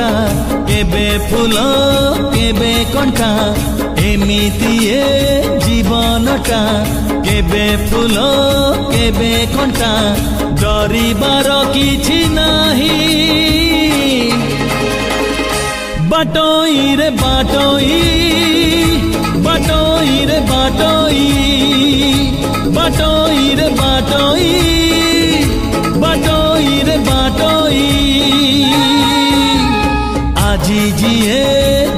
कंटा केबे फूल केबे कंटा एमिति ए जीवनटा केबे फूल केबे कंटा डरिबार किछि नाही बाटोई रे बाटोई बाटोई रे बाटोई बाटोई रे बाटोई बाटोई रे बाटोई আজি जिए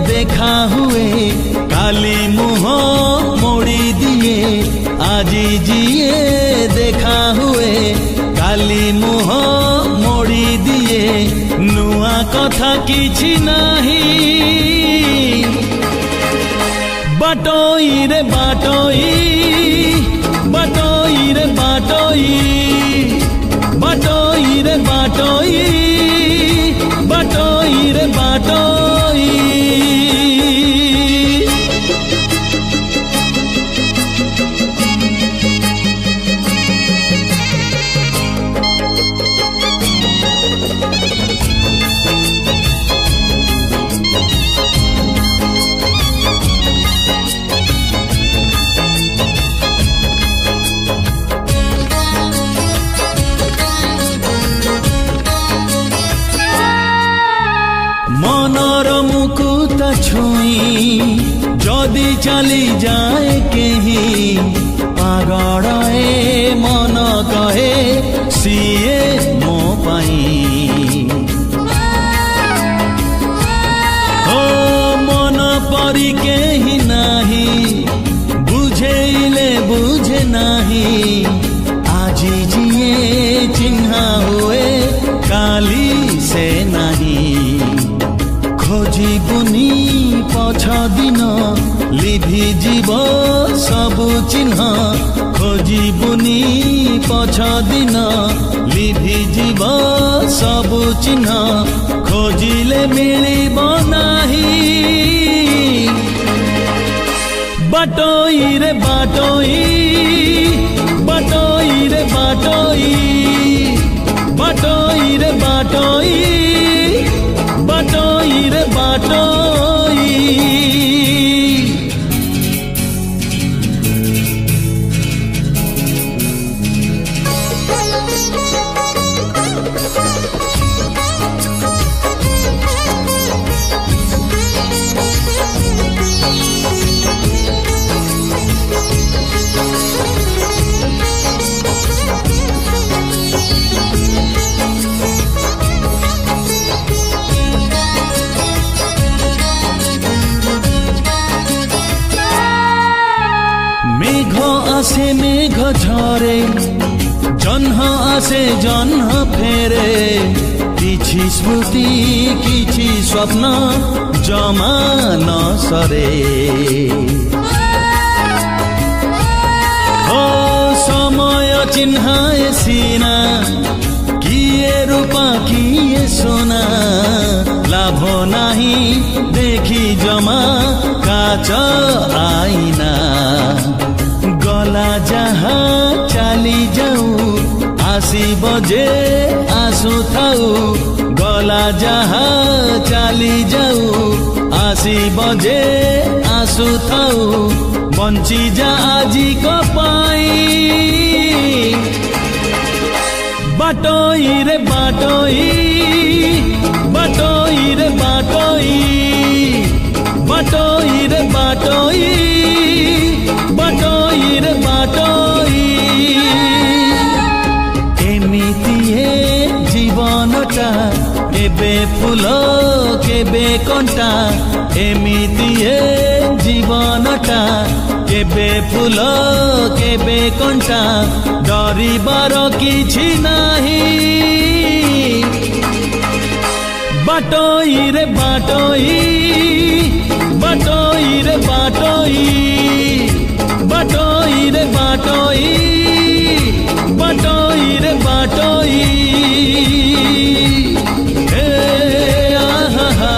देखा हुए काली मुह मोड़ी दिए আজি जिए देखा हुए काली मुह मोड़ी दिए नुआ कथा किछि नाही बाटोई रे बाटोई बाटोई रे बाटोई बाटोई रे बाटोई बाटोई रे बाटोई मनर मुकुट छुई जदि चली जाए केही पागल ए मन कहे सीए मो पाई ओ मन परी केही नाही बुझेले बुझे नाही আজি जिए चिन्हा हुए काली से नाही खोजिबुनी पछ दिन लिभि जीव सबु चिन्ह खोजिबुनी पछ दिन लिभि जीव सबु चिन्ह खोजिले मिलिब नाही बाटोई रे बाटोई बाटोई रे बाटोई बाटोई रे बाटोई बाटोई रे बाटोई मेघ आसे मेघ झरे जन्ह आसे जन्ह फेरे किछि स्मृति किछि स्वप्न जमा न सरे ओ समय चिन्हाए सीना किए रूपा किए सोना लाभ नाही देखी जमा काच आईना गला जहा चली जाऊ आसीब जे आसु थाऊ गला जहा चली जाऊ आसीब जे आसु थाऊ बंची जा आजी को पाई बाटोई रे बाटोई बाटोई रे बाटोई बाटोई रे बाटोई बाटोई रे बाटोई एमिति ए जीवनटा केबे फूल केबे कंटा एमिति ए जीवनटा केबे फूल केबे कंटा डरिबार किछि नाही बाटोई रे बाटोई बाटोई रे बाटोई बाटोई रे बाटोई बाटोई रे बाटोई हे आहा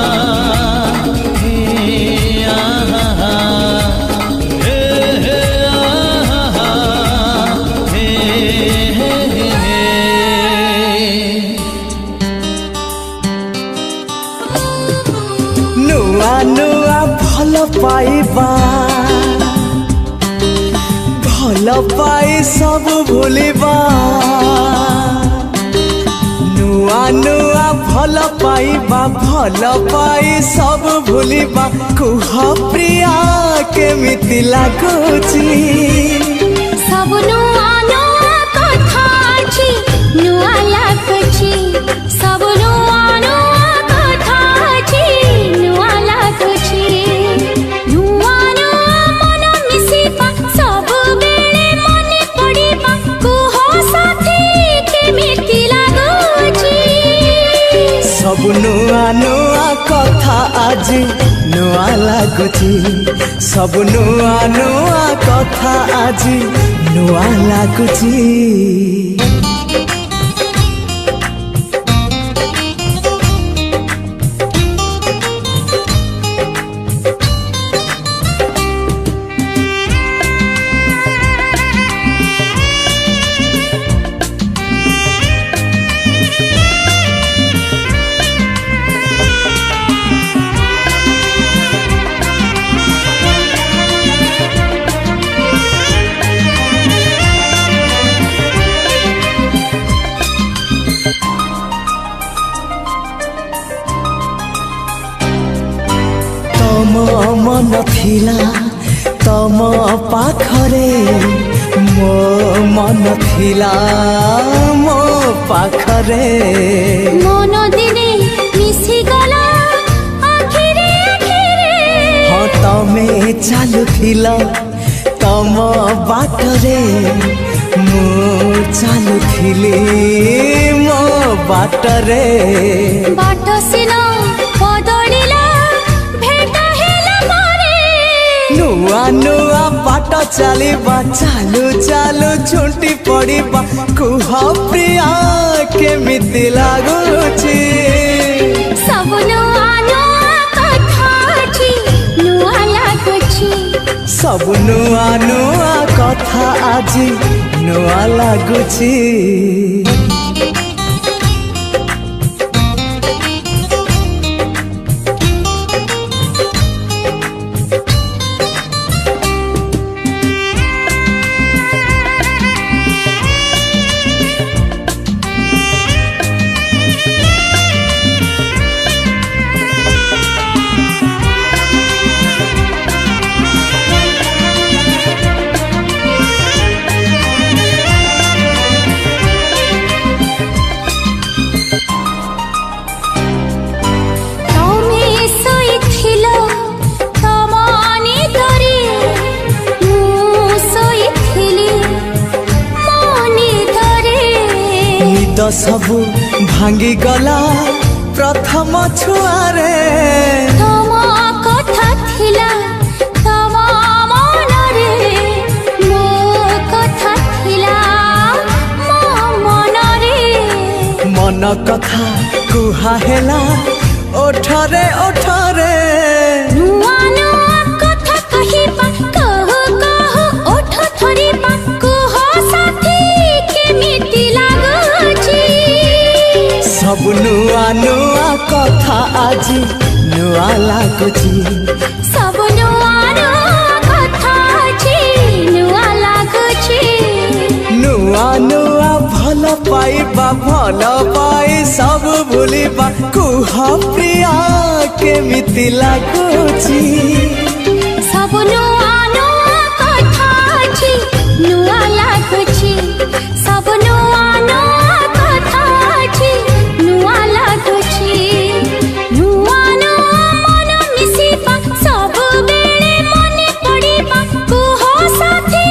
हे आहा हे आहा हे हे भल पाई सब भूलिबा नुआ नुआ भल पाइबा भल पाई सब भूलिबा कुह प्रिया केमिति लागुची सब नुआ नुआ कथा अछि नुआ लागुची सब नुआ नुआ कथा अछि नुआ लागुची नुआ नुआ मन मिसिबा सब बेले मने पड़िबा कुह साथी केमिति लागुची सब नुआ नुआ कथा आज नुआ लागुची सब नुआ नुआ कथा आज नुआ लागुची मन थिला तम पाखरे मो मन थिला मो पाखरे मन दिने मिसी गला आखिरे आखिरे हाँ तमे चालुथिला तम बाटरे मो चालुथिली मो बाटरे बाट सिना बदलिला नुआ नुआ बाट चलिबा चालू चालू झुंटी पड़िबा कुह प्रिया केमिति लागुची सब नुआ नुआ कथा अछि नुआ लागुची सब नुआ नुआ कथा आज नुआ लागुची सबु भांगी गला प्रथम छुआरे तम कथा थिला तम मनरे मो कथा थिला मो मनरे मन कथा कुहा हेला ओठरे ओठरे नुआ नुआ कथा कहिबा कह कह ओठ थरिबा कुह साथी केमिति लागुची सब नुआ नुआ कथा आज नुआ लागुची सब नुआ नुआ कथा अछि नुआ लागुची नुआ नुआ भल पाइबा भल पाई सब भूलिबा कुह प्रिया केमिति लागुची सब नुआ नुआ कथा अछि नुआ लागुची सब नुआ नुआ कथा अछि नुआ लागुची नुआ नुआ मन मिसिबा सब बेले मने पड़िबा कुह साथी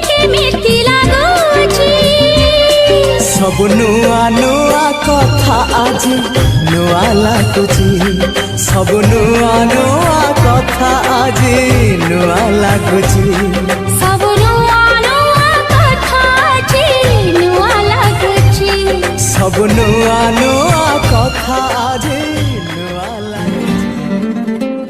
केमिति लागुची सब नुआ नुआ कथा आज नुआ लागुची सब नुआ नुआ कथा आज नुआ लागुची सब नुआ नुआ कथा अछि नुआ लागुची सब नुआ नुआ कथा आज नुआ लागुची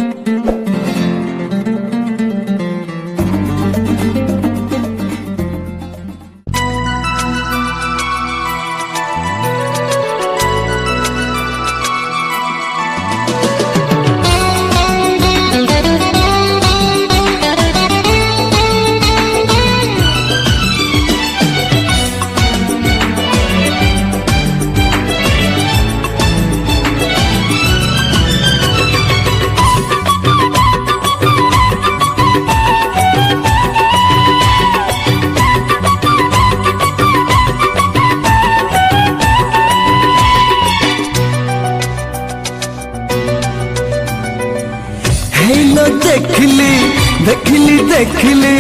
देखली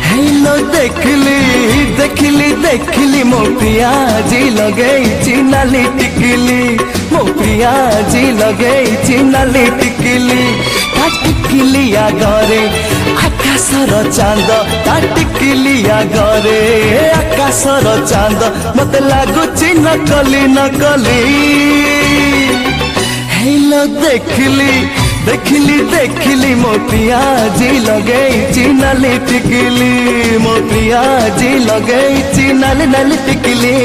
हेलो देखली देखली देखली मो प्रिया जी लगेइछि नाली टिकली मो प्रिया जी लगेइछि नाली टिकली ता टिकलिया घरे आकाशर चांद ता टिकलिया घरे आकाशर चांद मते लागुछि नकली नकली हेलो देखली देखली देखली मो प्रिया जी लगेइछि नाली टिकली मो प्रिया जी लगेइछि नाली नाली टिकली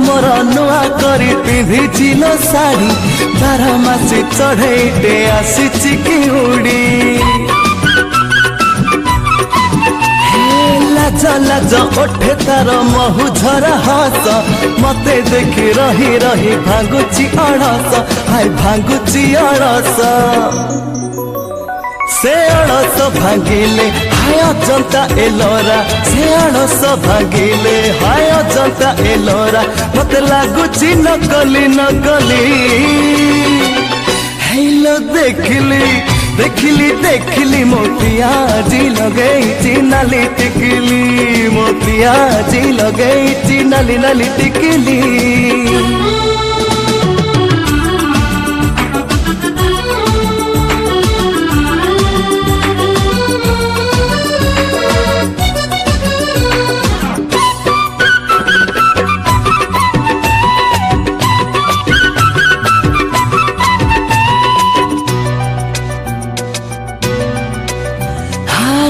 मोर नुआ करी पिंधिल शाढ़ी 12 मासी चढ़ेटे आसीछि कि उड़ी लाज लाज ओठे तार महु झरा हस मते देखी रही रही भांगुची अड़स हाय भांगुची अड़स से अड़स भांगिले हाय अजंता एलोरा से अड़स भांगिले हाय अजंता एलोरा मते लागुची नकली नकली हेलो देखली देखली देखली मो प्रिया जी लगेइछि नाली टिकली मो प्रिया जी लगेइछि नाली नाली टिकली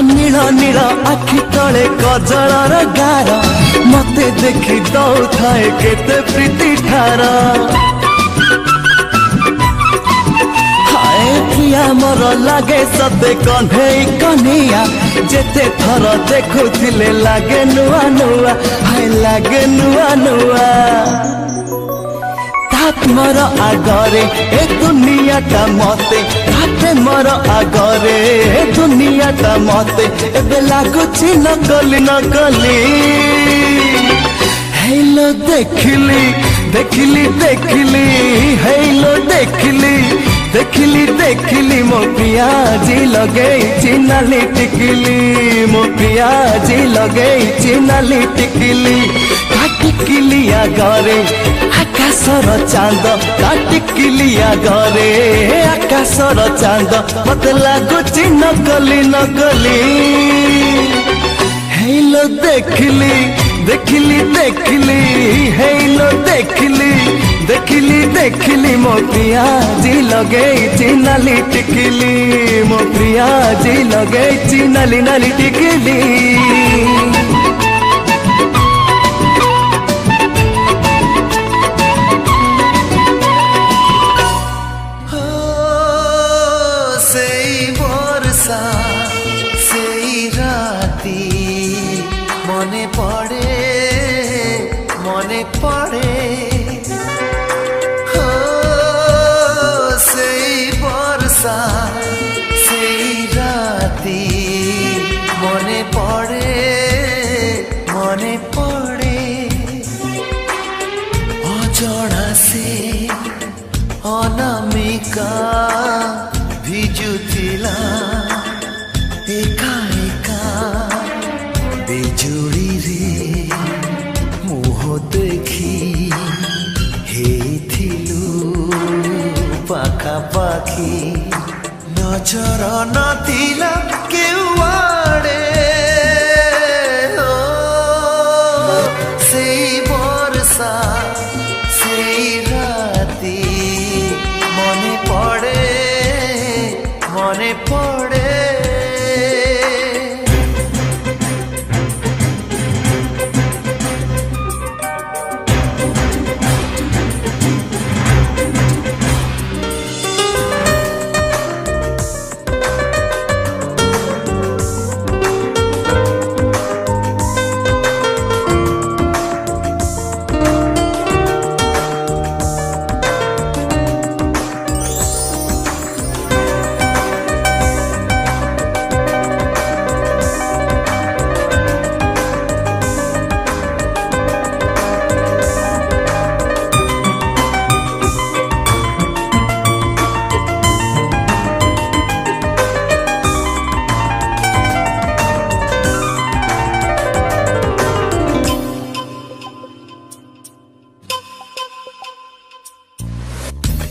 नील नील आखि तले कजर गार मते देखी दौथाए केते प्रीति ठार हाय प्रिया मोर लागे सते कन्हई कन्हैया जेते थर देखुथिले लागे नुआ नुआ हाय लागे नुआ नुआ मोर आगरे ए दुनियाटा मते हाथे मोर आगरे ए दुनियाटा मते एबे लागुछि नकली नकली हेलो देखली देखली देखली हेलो देखली देखली देखली मो प्रिया जी लगेइछि नाली टिकली मो प्रिया जी लगेइछि नाली टिकली टिकलिया घरे आकाशर चांद टिकलिया घरे आकाशर चांद मते लागुछि नकली नकली हेलो देखली देखली देखली हेलो देखली देखली देखली मो प्रिया जी लगेइछि नाली टिकली मो प्रिया जी लगेइछि नाली नाली टिकली मने पड़े हो सेई बरसा सेई राती मने पड़े अजड़ा से अनामिका भिजुथिला एका एका बिजुड़ी रे मुह देखी हेथिलु पाखा पाखी नजर नथिला केउआड़े सेई बरसा सेई राती मने पड़े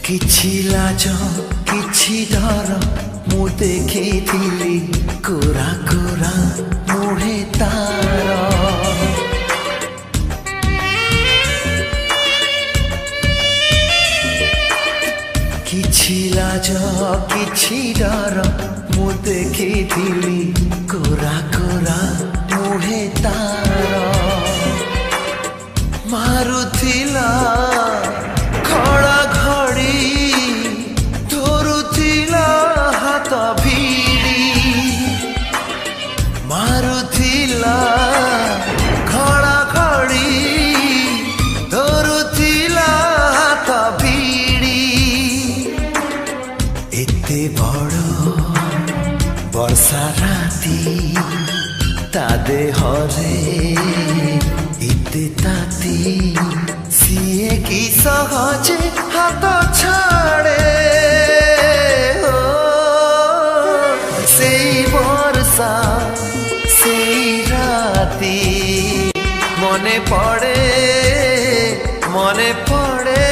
କିଛି ଲାଜ କିଛି ଡର ମୁଁ ଦେଖିଥିଲି କୋରା କୋରା ମୁହେ ତାର କିଛି ଲାଜ କିଛି ଡର ମୁଁ ଦେଖିଥିଲି କୋରା କୋରା ମୁହେ ତାର ମାରୁଥିଲା ଖଡ଼ା ଘଡ଼ି ଧରୁଥିଲା ହାତ ଭିଡ଼ି ମାରୁଥିଲା ଖଡ଼ା ଘଡ଼ି ଧରୁଥିଲା ହାତ ଭିଡ଼ି ଏତେ ବଡ଼ ବର୍ଷା ରାତି ତା ଦେହରେ ଏତେ ତାତି ସିଏ କି ସହଜେ ହାତ ଛାଡ଼େ ସେଇ ବର୍ଷା ସେଇ ରାତି ମନେ ପଡ଼େ ମନେ ପଡ଼େ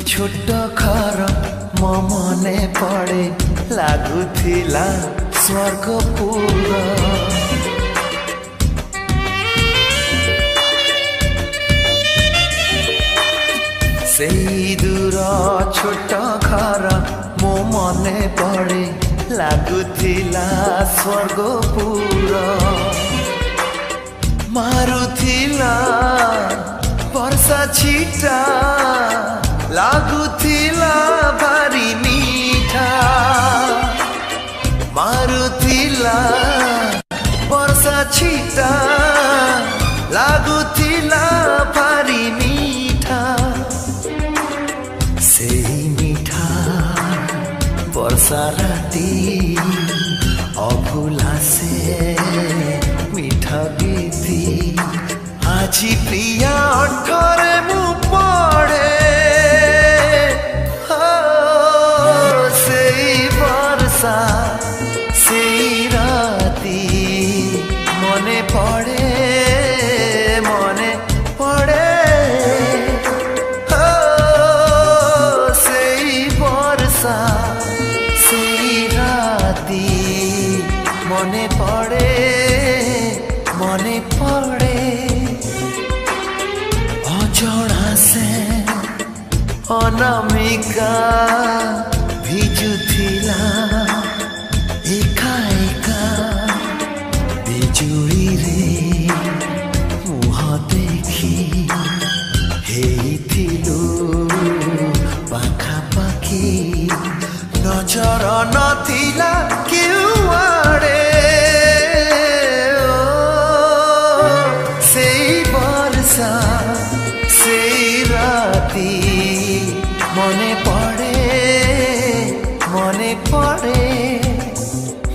छोट घर मो मने पड़े लागुथिला स्वर्गपुर सेई दूर छोट घर मो मने पड़े लागुथिला स्वर्गपुर मारुथिला वर्षा छिटा लागुथिला भारी मीठा मारुथिला वर्षा छिटा लागुथिला भारी मीठा सेई मीठा वर्षा राती अभुला से मीठा गीती আজি प्रिया अंठरे मु पड़े सेई राती मने पड़े मने पड़े सेई वर्षा सेई राती मने पड़े मने पड़े अजଣା से अनामिका भिजुथिला एका एका बिजुली रे मुह देखी हेइथिलु पाखापाखी नजर नथिला केउआड़े सेई वर्षा सेई राती मने पड़े मने पड़े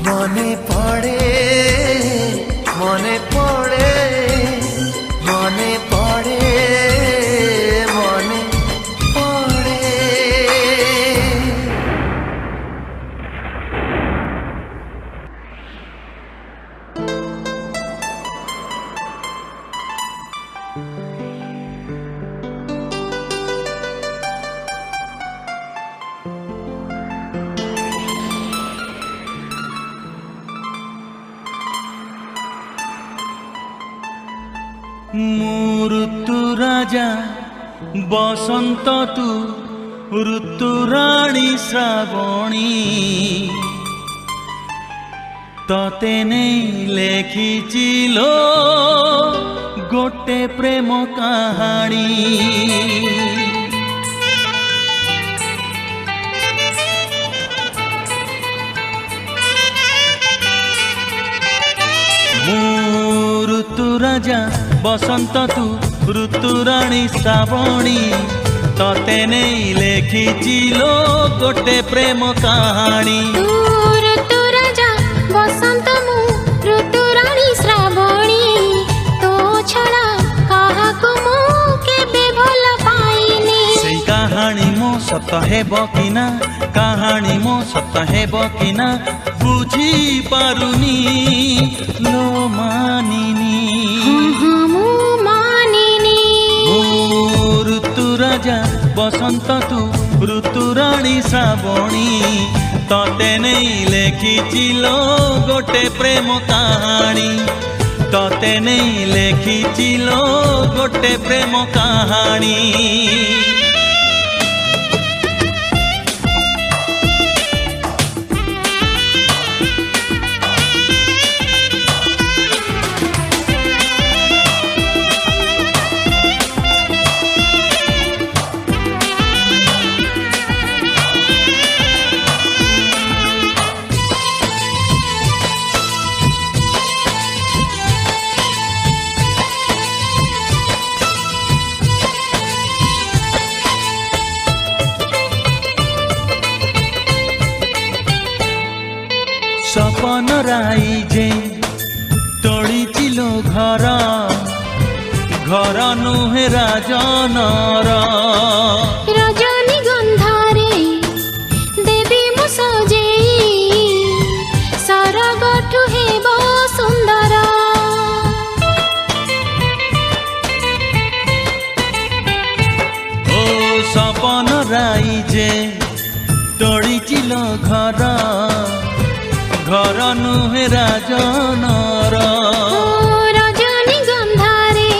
मने पड़े मने पड़े मने पड़े मने पड़े ऋतु राजा बसंत तू ऋतु राणी श्रावणी तते नहीं लेखिचिलो गोटे प्रेम कहानी ऋतु राजा बसंत तू ऋतु राणी श्रावणी तते नहीं लेखिची लो गोटे प्रेम कहानी तू ऋतु राजा बसंत मु ऋतु रानी श्रावणी तो छड़ा काहाकु मु केबे भल पाइनी से कहानी मो सत हेबो कि ना कहानी मो सत हेबो कि ना बुझी पारुनी लो मानिनी मु मानिनी ऋतु राजा बसंत तू ऋतु रानी श्रावणी तते नहीं लेखिची लो गोटे प्रेम कहानी तते नहीं लेखिची लो गोटे प्रेम कहानी सपन राई जे तोड़ीचिलो घर घर नुहे राजनर रजनी गंधारे देवी मु सजेई सरगठु हेबो सुंदर ओ सपन राई जे तोड़ीचिलो घर घर नुहे राजनर रजनी गंधारे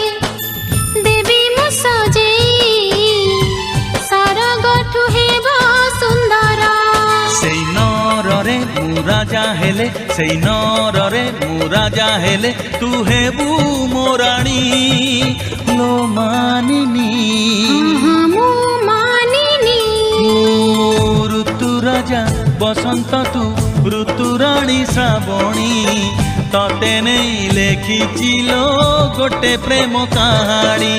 देवी मु सजेई सरगठु हेबो सुंदर सेई नररे मु राजा हेले सेई नररे मु राजा हेले तू हेबू मोराणी लो मानिनी मु मानिनी ऋतु राजा बसंत तू ऋतु रानी श्रावणी तते नहीं लेखिची लो गोटे प्रेम कहानी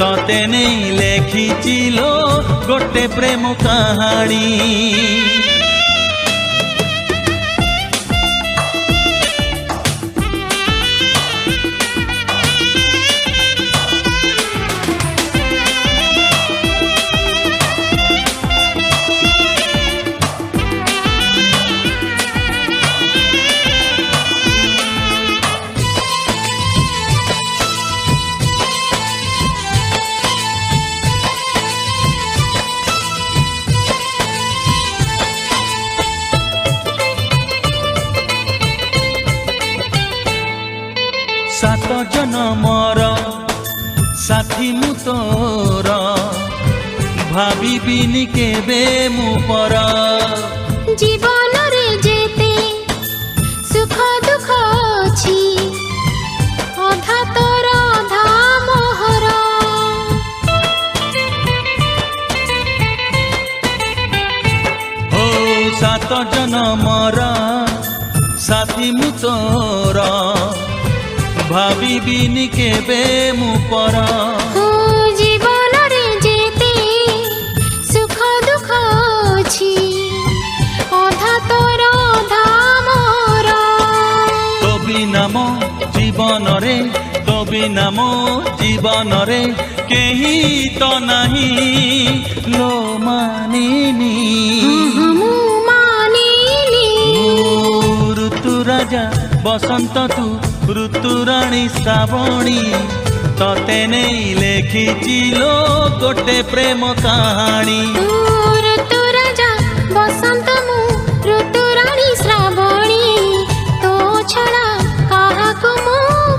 तते नहीं लेखिची लो गोटे प्रेम कहानी सात जनमर साथी मु तोर भाविबिनी केबे मु पर जीवन रे जेते सुख दुख अछि अधा तोर अधा मोहर हो सात जनमर साथी मु तोर भाविबिनी केबे मु पर जीवन रे जेते सुख दुख अछि अधा तोर अधा मोर तो बिना मो जीवन रे तो बिना मो जीवन रे केही तो नहीं लो मानिनी मु मानिनी ऋतु राजा बसंत तू ऋतु रानी श्रावणी तते नहीं लेखिची लो गोटे प्रेम कहानी ऋतु राजा बसंत मु ऋतु रानी श्रावणी तो छड़ा काहाकु मु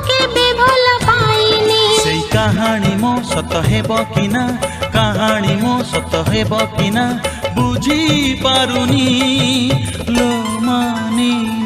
केबे भल पाइनी सेई कहानी मो सत हेबो कि ना कहानी मो सत हेबो कि ना बुझी पारुनी लो मानिनी।